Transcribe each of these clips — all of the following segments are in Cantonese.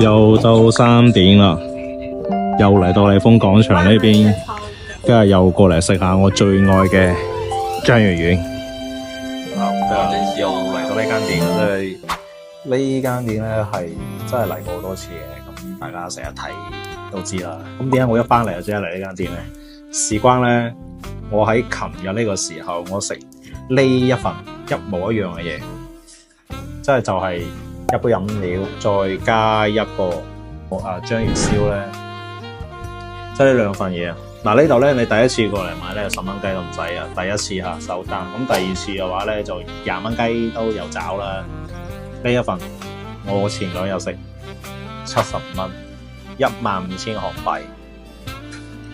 又到3點啦，又嚟到利豐廣場呢邊，今日又過嚟食下我最愛嘅章魚丸。又嚟到呢間店，真係呢間店咧係真係嚟過好多次嘅，咁大家成日睇都知啦。咁點解我一翻嚟就即刻嚟呢間店咧？事關咧，我喺琴日呢個時候，我食呢一份一模一樣嘅嘢，即係就係一杯飲料，再加一個章魚燒咧，即係呢兩份嘢啊！嗱，呢度咧，你第一次過嚟買咧10蚊雞都唔使啊，第一次嚇收單。咁第二次嘅話咧就20蚊雞都有找啦。呢一份我前兩日食75蚊，15000韓幣，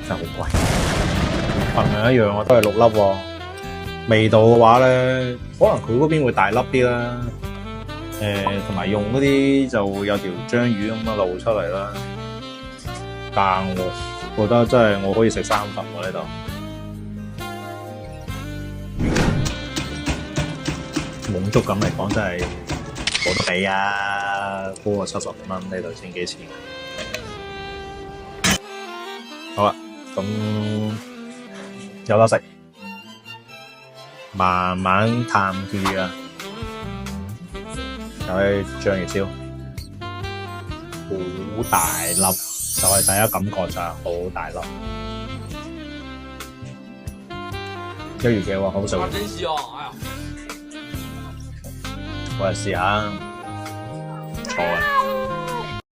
真係好貴。份量一樣啊，都係6粒喎。味道嘅話咧，可能佢嗰邊會大粒啲啦。同埋用嗰啲就會有條章魚咁樣露出嚟啦。但我覺得真係我可以食3份喎呢度。滿足感嚟講真係冇得比啊！高過70蚊呢度先幾錢？好啦，咁有得食，慢慢探住啊！有啲章魚燒，好大粒，就係第一感覺就係好大粒。章魚嘅話好食。哇！真香，哎呀！我嚟試下，唔錯啊！